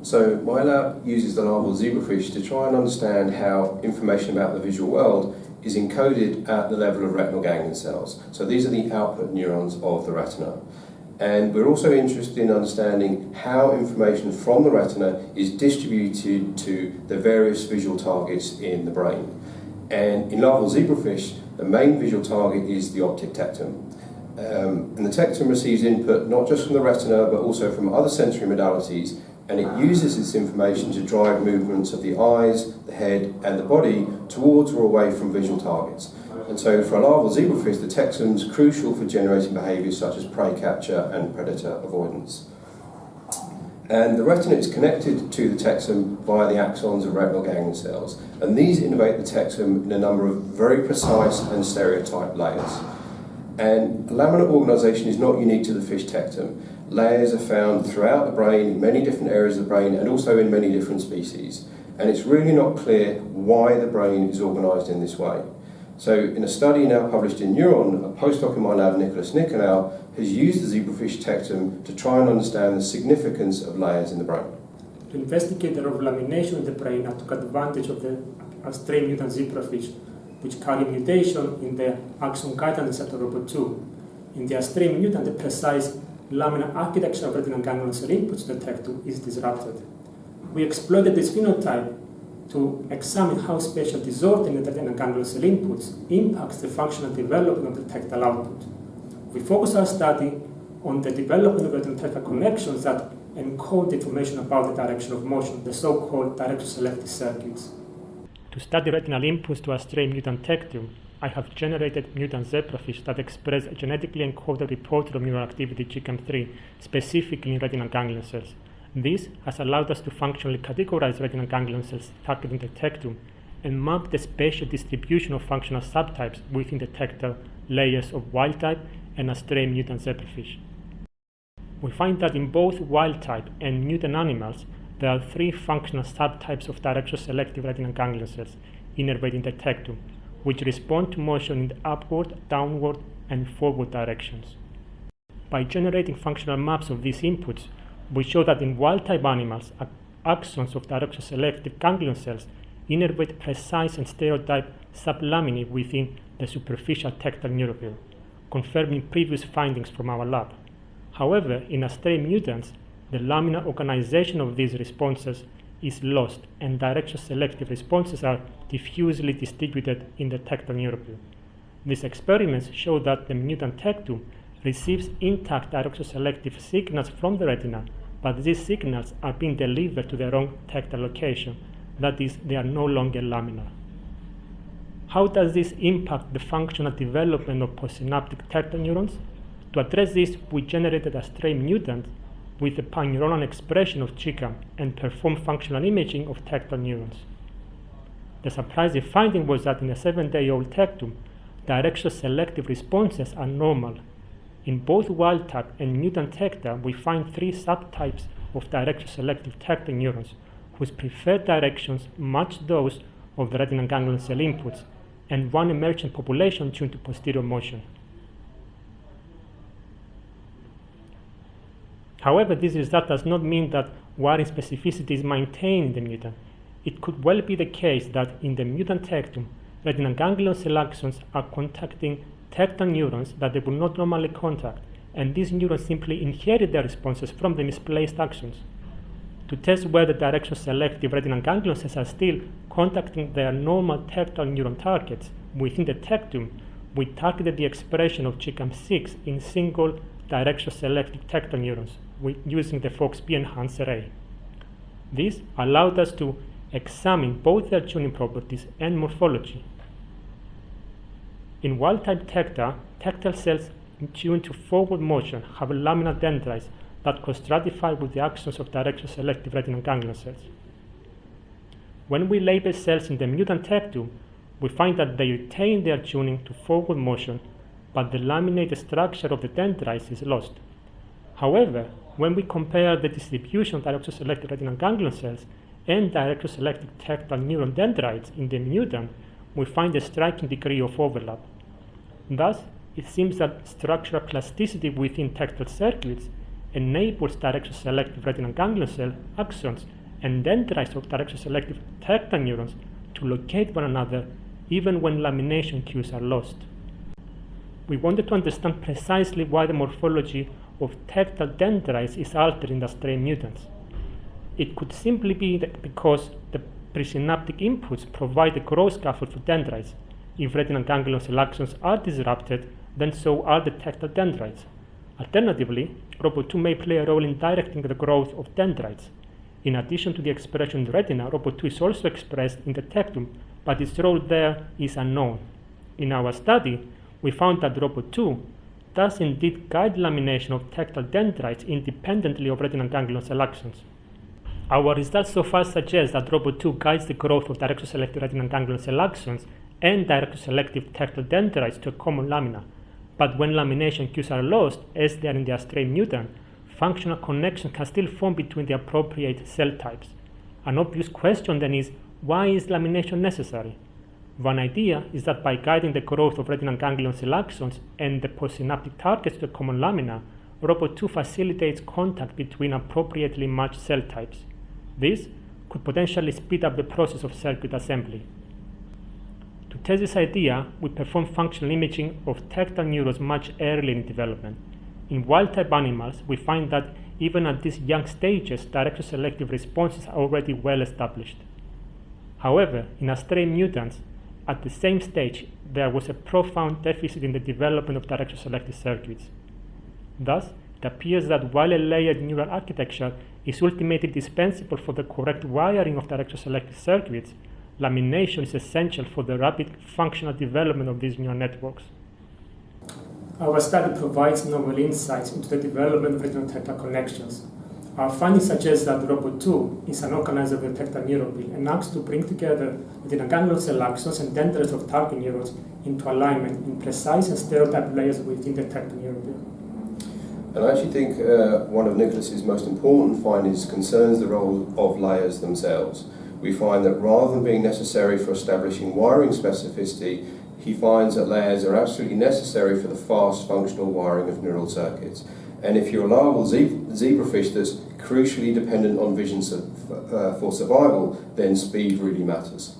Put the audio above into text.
So my lab uses the larval zebrafish to try and understand how information about the visual world is encoded at the level of retinal ganglion cells. So these are the output neurons of the retina. And we're also interested in understanding how information from the retina is distributed to the various visual targets in the brain. And in larval zebrafish, the main visual target is the optic tectum. And the tectum receives input not just from the retina, but also from other sensory modalities, and it uses this information to drive movements of the eyes, the head, and the body towards or away from visual targets. And so for a larval zebrafish, the tectum is crucial for generating behaviours such as prey capture and predator avoidance. And the retina is connected to the tectum via the axons of retinal ganglion cells, and these innervate the tectum in a number of very precise and stereotyped layers. And laminar organisation is not unique to the fish tectum. Layers are found throughout the brain, in many different areas of the brain, and also in many different species. And it's really not clear why the brain is organised in this way. So in a study now published in Neuron, a postdoc in my lab, Nikolaou, has used the zebrafish tectum to try and understand the significance of layers in the brain. To investigate the role of lamination in the brain, I took advantage of the stray mutant zebrafish, which carry a mutation in the axon guidance receptor robot 2. In the stray mutant, the precise laminar architecture of retinal ganglion cell inputs to the tectum is disrupted. We exploited this phenotype to examine how spatial disorder in the retinal ganglion cell inputs impacts the functional development of the tectal output. We focus our study on the development of retinal tectal connections that encode information about the direction of motion, the so-called direction-selective circuits. To study retinal inputs to a stray mutant tectum, I have generated mutant zebrafish that express a genetically encoded reporter of neural activity GCAM3 specifically in retinal ganglion cells. This has allowed us to functionally categorize retinal ganglion cells targeting the tectum and map the spatial distribution of functional subtypes within the tectal layers of wild-type and a stray mutant zebrafish. We find that in both wild-type and mutant animals, there are 3 functional subtypes of direction-selective retinal ganglion cells innervating the tectum, which respond to motion in the upward, downward, and forward directions. By generating functional maps of these inputs, we show that in wild-type animals, axons of direction-selective ganglion cells innervate precise and stereotyped sublaminae within the superficial tectal neuropil, confirming previous findings from our lab. However, in stray mutants, the laminar organization of these responses is lost, and direction-selective responses are diffusely distributed in the tectal neuropil. These experiments show that the mutant tectum receives intact direction-selective signals from the retina, but these signals are being delivered to the wrong tectal location, that is, they are no longer laminar. How does this impact the functional development of postsynaptic tectal neurons? To address this, we generated a stray mutant with a pan-neuronal expression of GCAM and performed functional imaging of tectal neurons. The surprising finding was that in a 7-day-old tectum, direction-selective responses are normal. In both wild-type and mutant tecta, we find 3 subtypes of direction-selective tectal neurons whose preferred directions match those of the retinal ganglion cell inputs, and 1 emergent population tuned to posterior motion. However, this result does not mean that wiring specificity is maintained in the mutant. It could well be the case that in the mutant tectum, retinal ganglion cell axons are contacting tectal neurons that they would not normally contact, and these neurons simply inherit their responses from the misplaced axons. To test whether direction-selective retinal ganglion cells are still contacting their normal tectal neuron targets within the tectum, we targeted the expression of GCAM6 in single direction-selective tectal neurons using the FOXP enhancer array. This allowed us to examine both their tuning properties and morphology. In wild-type tecta, tectal cells tuned to forward motion have laminar dendrites that co-stratify with the axons of direction-selective retinal ganglion cells. When we label cells in the mutant tectum, we find that they retain their tuning to forward motion, but the laminated structure of the dendrites is lost. However, when we compare the distribution of direction-selective retinal ganglion cells and direction-selective tectal neuron dendrites in the mutant, we find a striking degree of overlap. Thus, it seems that structural plasticity within tectal circuits enables direction-selective retinal ganglion cell axons and dendrites of direction-selective tectum neurons to locate one another even when lamination cues are lost. We wanted to understand precisely why the morphology of tectal dendrites is altered in the stray mutants. It could simply be because the presynaptic inputs provide a growth scaffold for dendrites. If retinal ganglion cell axons are disrupted, then so are the tectal dendrites. Alternatively, ROBO2 may play a role in directing the growth of dendrites. In addition to the expression in the retina, ROBO2 is also expressed in the tectum, but its role there is unknown. In our study, we found that ROBO2 does indeed guide lamination of tectal dendrites independently of retinal ganglion cell axons. Our results so far suggest that ROBO2 guides the growth of direction-selective retinal ganglion cell axons and direction-selective tectal dendrites to a common lamina. But when lamination cues are lost, as they are in the stray mutant, functional connection can still form between the appropriate cell types. An obvious question then is, why is lamination necessary? One idea is that by guiding the growth of retinal ganglion cell axons and the postsynaptic targets to a common lamina, ROBO2 facilitates contact between appropriately matched cell types. This could potentially speed up the process of circuit assembly. To test this idea, we performed functional imaging of tectal neurons much earlier in development. In wild-type animals, we find that even at these young stages, direction-selective responses are already well established. However, in stray mutants, at the same stage, there was a profound deficit in the development of direction-selective circuits. Thus, it appears that while a layered neural architecture is ultimately dispensable for the correct wiring of direction-selective circuits, lamination is essential for the rapid functional development of these neural networks. Our study provides novel insights into the development of retinal tectal connections. Our findings suggest that ROBO2 is an organizer of the tectal neuropil and acts to bring together retinal ganglion cell axons and dendrites of target neurons into alignment in precise and stereotyped layers within the tectal neuropil. And I actually think one of Nikolas's most important findings concerns the role of layers themselves. We find that rather than being necessary for establishing wiring specificity, he finds that layers are absolutely necessary for the fast functional wiring of neural circuits. And if you're a larval zebrafish that's crucially dependent on vision for survival, then speed really matters.